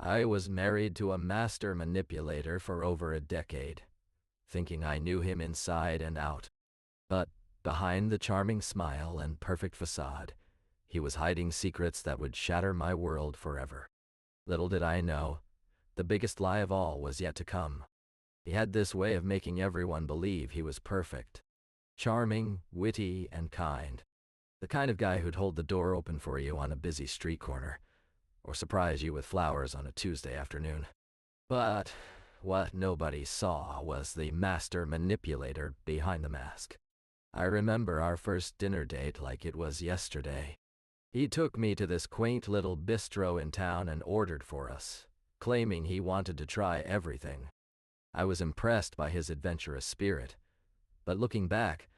I was married to a master manipulator for over a decade, thinking I knew him inside and out. But behind the charming smile and perfect facade, he was hiding secrets that would shatter my world forever. Little did I know, the biggest lie of all was yet to come. He had this way of making everyone believe he was perfect. Charming, witty, and kind. The kind of guy who'd hold the door open for you on a busy street corner, or surprise you with flowers on a Tuesday afternoon. But what nobody saw was the master manipulator behind the mask. I remember our first dinner date like it was yesterday. He took me to this quaint little bistro in town and ordered for us, claiming he wanted to try everything. I was impressed by his adventurous spirit, but looking back,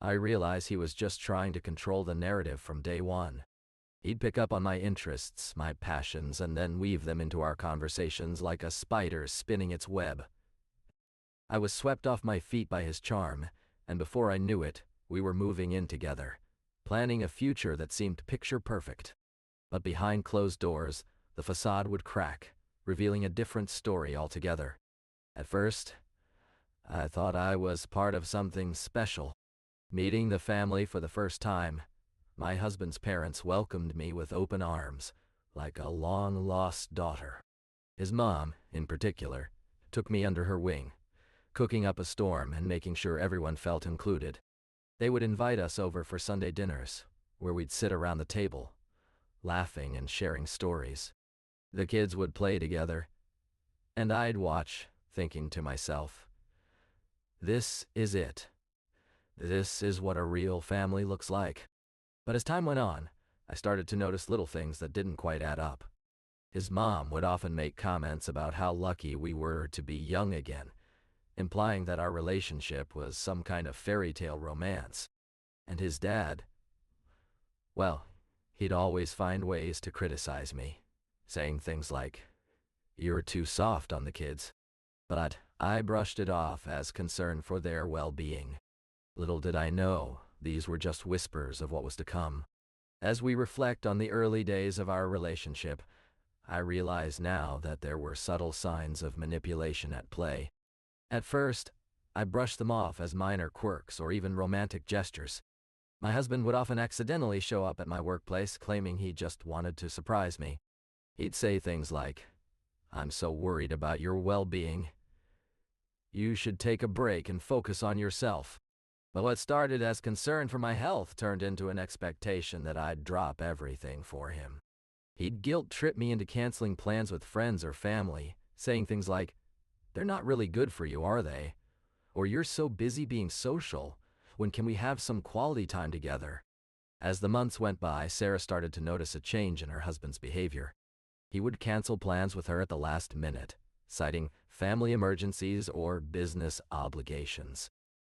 I realized he was just trying to control the narrative from day one. He'd pick up on my interests, my passions, and then weave them into our conversations like a spider spinning its web. I was swept off my feet by his charm, and before I knew it, we were moving in together, planning a future that seemed picture perfect. But behind closed doors, the facade would crack, revealing a different story altogether. At first, I thought I was part of something special. Meeting the family for the first time, my husband's parents welcomed me with open arms, like a long-lost daughter. His mom, in particular, took me under her wing, cooking up a storm and making sure everyone felt included. They would invite us over for Sunday dinners, where we'd sit around the table, laughing and sharing stories. The kids would play together, and I'd watch, thinking to myself, this is it. This is what a real family looks like. But as time went on, I started to notice little things that didn't quite add up. His mom would often make comments about how lucky we were to be young again, implying that our relationship was some kind of fairy tale romance. And his dad, well, he'd always find ways to criticize me, saying things like, "You're too soft on the kids." But I brushed it off as concern for their well-being. Little did I know, these were just whispers of what was to come. As we reflect on the early days of our relationship, I realize now that there were subtle signs of manipulation at play. At first, I brushed them off as minor quirks or even romantic gestures. My husband would often accidentally show up at my workplace claiming he just wanted to surprise me. He'd say things like, "I'm so worried about your well-being. You should take a break and focus on yourself." But what started as concern for my health turned into an expectation that I'd drop everything for him. He'd guilt-trip me into canceling plans with friends or family, saying things like, "They're not really good for you, are they?" Or, "You're so busy being social. When can we have some quality time together?" As the months went by, Sarah started to notice a change in her husband's behavior. He would cancel plans with her at the last minute, citing family emergencies or business obligations.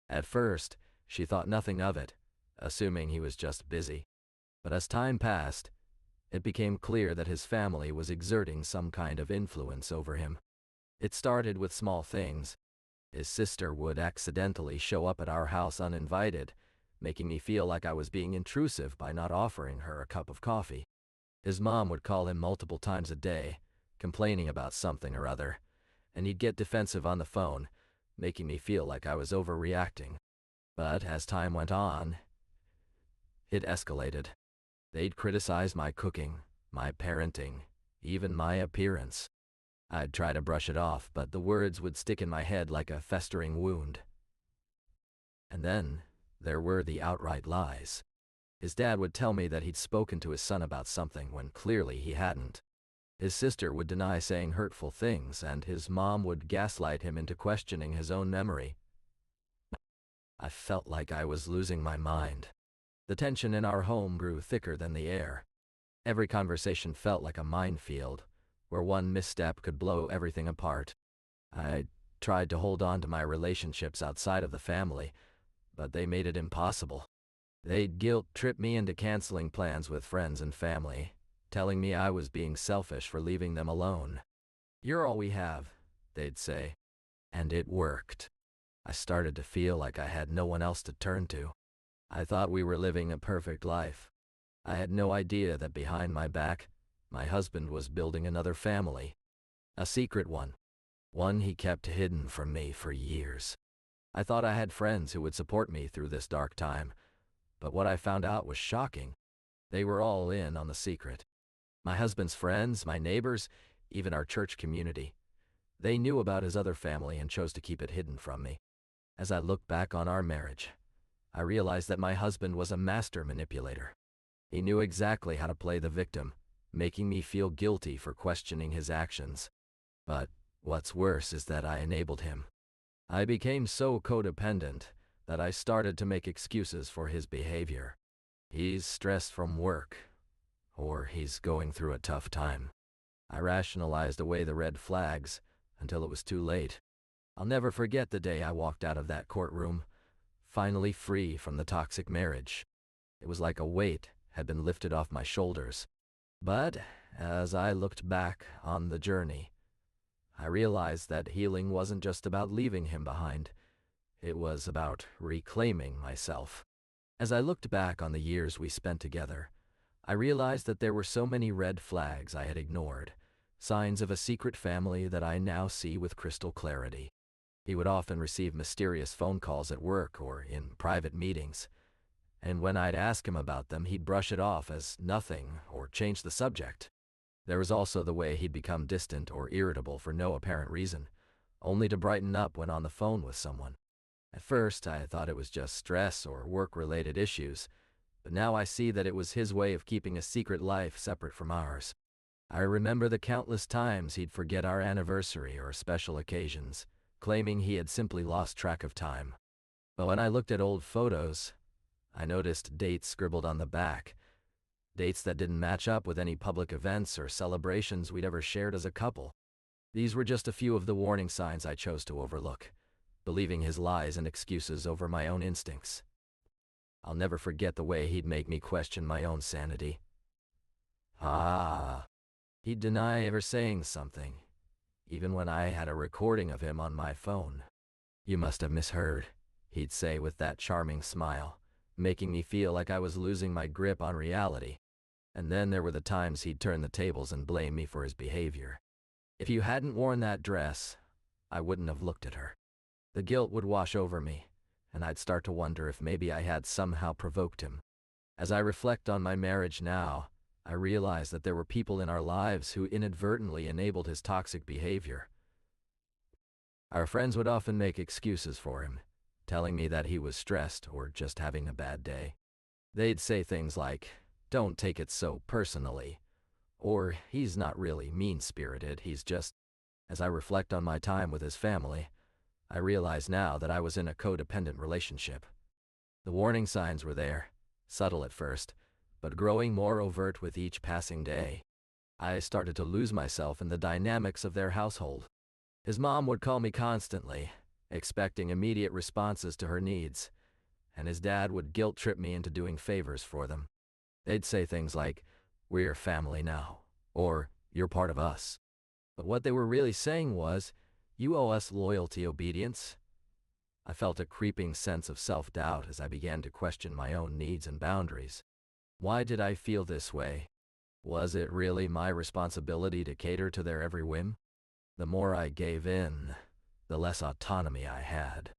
At first, she thought nothing of it, assuming he was just busy. But as time passed, it became clear that his family was exerting some kind of influence over him. It started with small things. His sister would accidentally show up at our house uninvited, making me feel like I was being intrusive by not offering her a cup of coffee. His mom would call him multiple times a day, complaining about something or other, and he'd get defensive on the phone, making me feel like I was overreacting. But as time went on, it escalated. They'd criticize my cooking, my parenting, even my appearance. I'd try to brush it off, but the words would stick in my head like a festering wound. And then there were the outright lies. His dad would tell me that he'd spoken to his son about something when clearly he hadn't. His sister would deny saying hurtful things, and his mom would gaslight him into questioning his own memory. I felt like I was losing my mind. The tension in our home grew thicker than the air. Every conversation felt like a minefield, where one misstep could blow everything apart. I tried to hold on to my relationships outside of the family, but they made it impossible. They'd guilt-trip me into canceling plans with friends and family, telling me I was being selfish for leaving them alone. "You're all we have," they'd say. And it worked. I started to feel like I had no one else to turn to. I thought we were living a perfect life. I had no idea that behind my back, My husband was building another family, a secret one he kept hidden from me for years. I thought I had friends who would support me through this dark time, but what I found out was shocking. They were all in on the secret. My husband's friends, my neighbors, even our church community. They knew about his other family and chose to keep it hidden from me. As I look back on our marriage, I realized that my husband was a master manipulator. He knew exactly how to play the victim, making me feel guilty for questioning his actions. But what's worse is that I enabled him. I became so codependent that I started to make excuses for his behavior. He's stressed from work, or he's going through a tough time. I rationalized away the red flags until it was too late. I'll never forget the day I walked out of that courtroom, finally free from the toxic marriage. It was like a weight had been lifted off my shoulders. But as I looked back on the journey, I realized that healing wasn't just about leaving him behind. It was about reclaiming myself. As I looked back on the years we spent together, I realized that there were so many red flags I had ignored, signs of a secret family that I now see with crystal clarity. He would often receive mysterious phone calls at work or in private meetings, and when I'd ask him about them, he'd brush it off as nothing or change the subject. There was also the way he'd become distant or irritable for no apparent reason, only to brighten up when on the phone with someone. At first, I thought it was just stress or work-related issues, but now I see that it was his way of keeping a secret life separate from ours. I remember the countless times he'd forget our anniversary or special occasions, claiming he had simply lost track of time. But when I looked at old photos, I noticed dates scribbled on the back, dates that didn't match up with any public events or celebrations we'd ever shared as a couple. These were just a few of the warning signs I chose to overlook, believing his lies and excuses over my own instincts. I'll never forget the way he'd make me question my own sanity. He'd deny ever saying something, even when I had a recording of him on my phone. "You must have misheard," he'd say with that charming smile, making me feel like I was losing my grip on reality. And then there were the times he'd turn the tables and blame me for his behavior. "If you hadn't worn that dress, I wouldn't have looked at her." The guilt would wash over me, and I'd start to wonder if maybe I had somehow provoked him. As I reflect on my marriage now, I realize that there were people in our lives who inadvertently enabled his toxic behavior. Our friends would often make excuses for him, telling me that he was stressed or just having a bad day. They'd say things like, "Don't take it so personally," or "He's not really mean-spirited, he's just..." As I reflect on my time with his family, I realize now that I was in a codependent relationship. The warning signs were there, subtle at first, but growing more overt with each passing day. I started to lose myself in the dynamics of their household. His mom would call me constantly, expecting immediate responses to her needs, and his dad would guilt-trip me into doing favors for them. They'd say things like, "We're family now," or "You're part of us." But what they were really saying was, "You owe us loyalty, obedience." I felt a creeping sense of self-doubt as I began to question my own needs and boundaries. Why did I feel this way? Was it really my responsibility to cater to their every whim? The more I gave in, the less autonomy I had.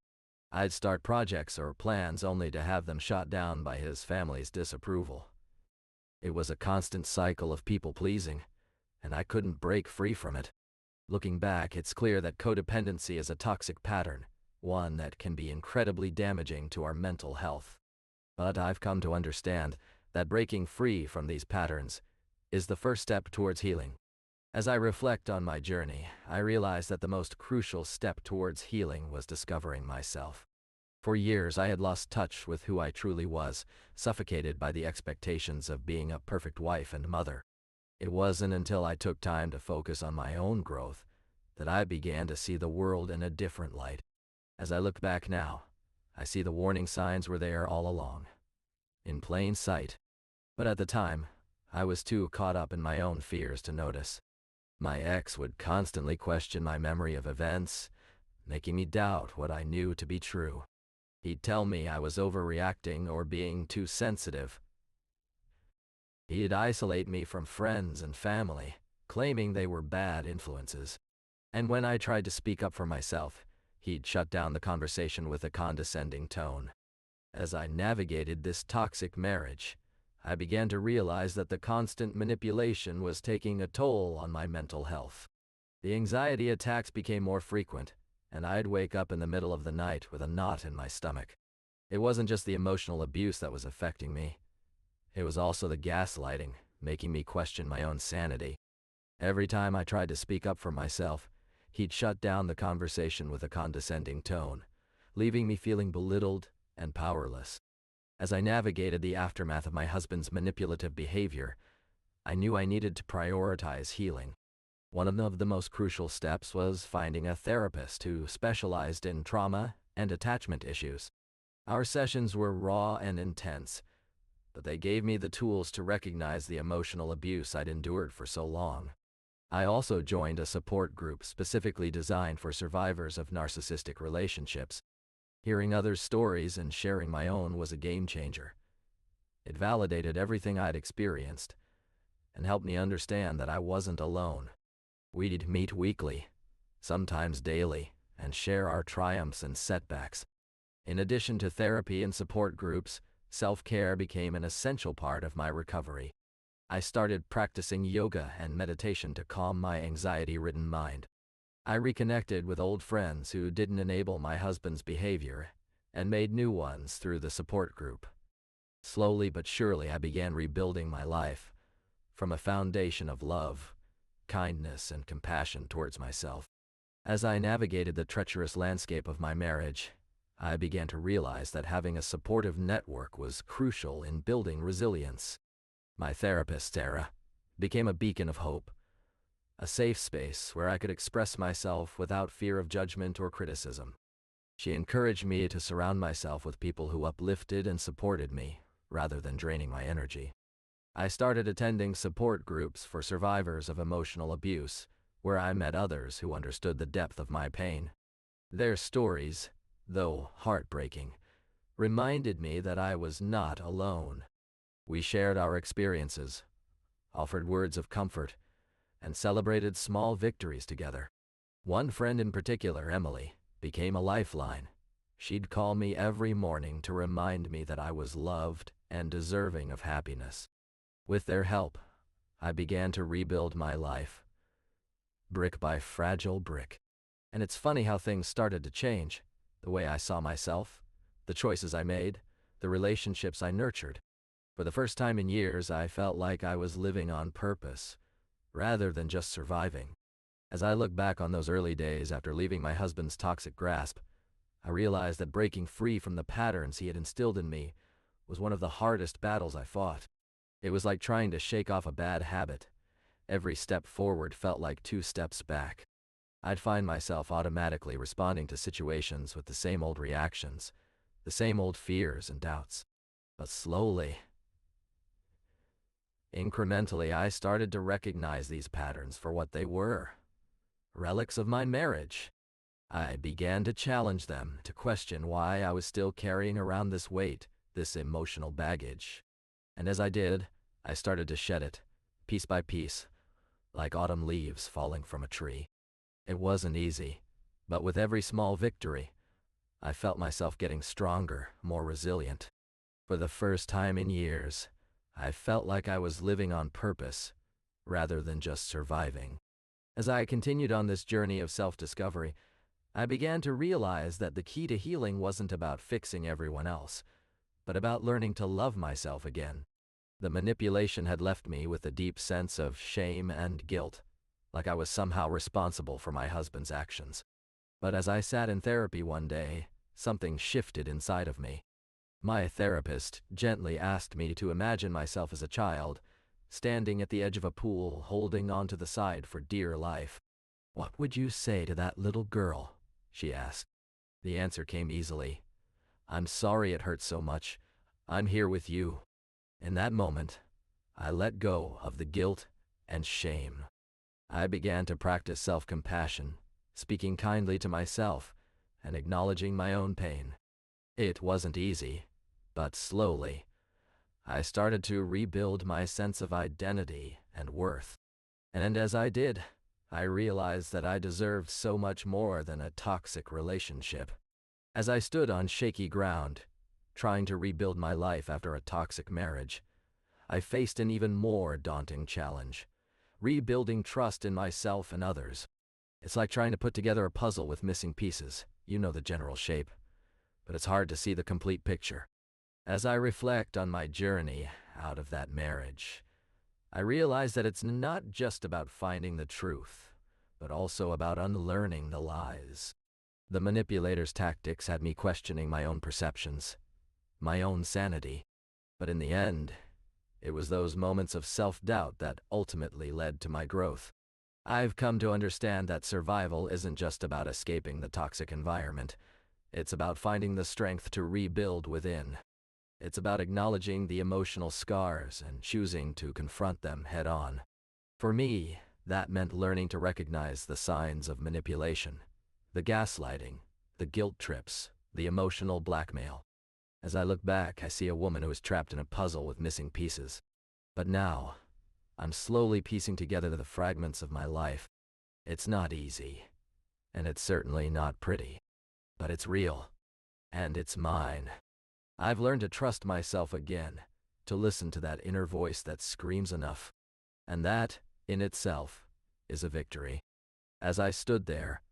I'd start projects or plans only to have them shot down by his family's disapproval. It was a constant cycle of people-pleasing, and I couldn't break free from it. Looking back, it's clear that codependency is a toxic pattern, one that can be incredibly damaging to our mental health. But I've come to understand that breaking free from these patterns is the first step towards healing. As I reflect on my journey, I realize that the most crucial step towards healing was discovering myself. For years, I had lost touch with who I truly was, suffocated by the expectations of being a perfect wife and mother. It wasn't until I took time to focus on my own growth that I began to see the world in a different light. As I look back now, I see the warning signs were there all along, in plain sight. But at the time, I was too caught up in my own fears to notice. My ex would constantly question my memory of events, making me doubt what I knew to be true. He'd tell me I was overreacting or being too sensitive, He'd isolate me from friends and family, claiming they were bad influences. And when I tried to speak up for myself, he'd shut down the conversation with a condescending tone. As I navigated this toxic marriage, I began to realize that the constant manipulation was taking a toll on my mental health. The anxiety attacks became more frequent, and I'd wake up in the middle of the night with a knot in my stomach. It wasn't just the emotional abuse that was affecting me. It was also the gaslighting, making me question my own sanity. Every time I tried to speak up for myself, he'd shut down the conversation with a condescending tone, leaving me feeling belittled and powerless. As I navigated the aftermath of my husband's manipulative behavior, I knew I needed to prioritize healing. One of the most crucial steps was finding a therapist who specialized in trauma and attachment issues. Our sessions were raw and intense, but they gave me the tools to recognize the emotional abuse I'd endured for so long. I also joined a support group specifically designed for survivors of narcissistic relationships. Hearing others' stories and sharing my own was a game changer. It validated everything I'd experienced and helped me understand that I wasn't alone. We'd meet weekly, sometimes daily, and share our triumphs and setbacks. In addition to therapy and support groups, self-care became an essential part of my recovery. I started practicing yoga and meditation to calm my anxiety-ridden mind. I reconnected with old friends who didn't enable my husband's behavior and made new ones through the support group. Slowly but surely, I began rebuilding my life from a foundation of love, kindness, and compassion towards myself. As I navigated the treacherous landscape of my marriage, I began to realize that having a supportive network was crucial in building resilience. My therapist, Sarah, became a beacon of hope, a safe space where I could express myself without fear of judgment or criticism. She encouraged me to surround myself with people who uplifted and supported me, rather than draining my energy. I started attending support groups for survivors of emotional abuse, where I met others who understood the depth of my pain. Their stories, though heartbreaking, reminded me that I was not alone. We shared our experiences, offered words of comfort, and celebrated small victories together. One friend in particular, Emily, became a lifeline. She'd call me every morning to remind me that I was loved and deserving of happiness. With their help, I began to rebuild my life, brick by fragile brick. And it's funny how things started to change. The way I saw myself, the choices I made, the relationships I nurtured. For the first time in years, I felt like I was living on purpose, rather than just surviving. As I look back on those early days after leaving my husband's toxic grasp, I realized that breaking free from the patterns he had instilled in me was one of the hardest battles I fought. It was like trying to shake off a bad habit. Every step forward felt like 2 steps back. I'd find myself automatically responding to situations with the same old reactions, the same old fears and doubts. But slowly, incrementally, I started to recognize these patterns for what they were: relics of my marriage. I began to challenge them, to question why I was still carrying around this weight, this emotional baggage. And as I did, I started to shed it, piece by piece, like autumn leaves falling from a tree. It wasn't easy, but with every small victory, I felt myself getting stronger, more resilient. For the first time in years, I felt like I was living on purpose, rather than just surviving. As I continued on this journey of self-discovery, I began to realize that the key to healing wasn't about fixing everyone else, but about learning to love myself again. The manipulation had left me with a deep sense of shame and guilt, like I was somehow responsible for my husband's actions. But as I sat in therapy one day, something shifted inside of me. My therapist gently asked me to imagine myself as a child, standing at the edge of a pool, holding onto the side for dear life. "What would you say to that little girl?" she asked. The answer came easily. "I'm sorry it hurts so much. I'm here with you." In that moment, I let go of the guilt and shame. I began to practice self-compassion, speaking kindly to myself and acknowledging my own pain. It wasn't easy, but slowly, I started to rebuild my sense of identity and worth. And as I did, I realized that I deserved so much more than a toxic relationship. As I stood on shaky ground, trying to rebuild my life after a toxic marriage, I faced an even more daunting challenge: rebuilding trust in myself and others. It's like trying to put together a puzzle with missing pieces. You know the general shape, but it's hard to see the complete picture. As I reflect on my journey out of that marriage, I realize that it's not just about finding the truth, but also about unlearning the lies. The manipulator's tactics had me questioning my own perceptions, my own sanity. But in the end, it was those moments of self-doubt that ultimately led to my growth. I've come to understand that survival isn't just about escaping the toxic environment. It's about finding the strength to rebuild within. It's about acknowledging the emotional scars and choosing to confront them head-on. For me, that meant learning to recognize the signs of manipulation, the gaslighting, the guilt trips, the emotional blackmail. As I look back, I see a woman who is trapped in a puzzle with missing pieces. But now, I'm slowly piecing together the fragments of my life. It's not easy, and it's certainly not pretty, but it's real, and it's mine. I've learned to trust myself again, to listen to that inner voice that screams enough. And that, in itself, is a victory. As I stood there,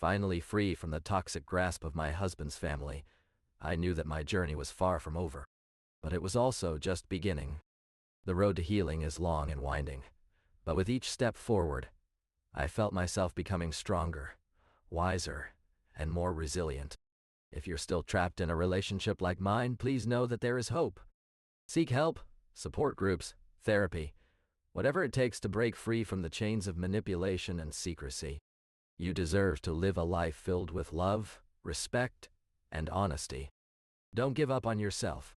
finally free from the toxic grasp of my husband's family, I knew that my journey was far from over. But it was also just beginning. The road to healing is long and winding, but with each step forward, I felt myself becoming stronger, wiser, and more resilient. If you're still trapped in a relationship like mine, please know that there is hope. Seek help, support groups, therapy, whatever it takes to break free from the chains of manipulation and secrecy. You deserve to live a life filled with love, respect, and honesty. Don't give up on yourself.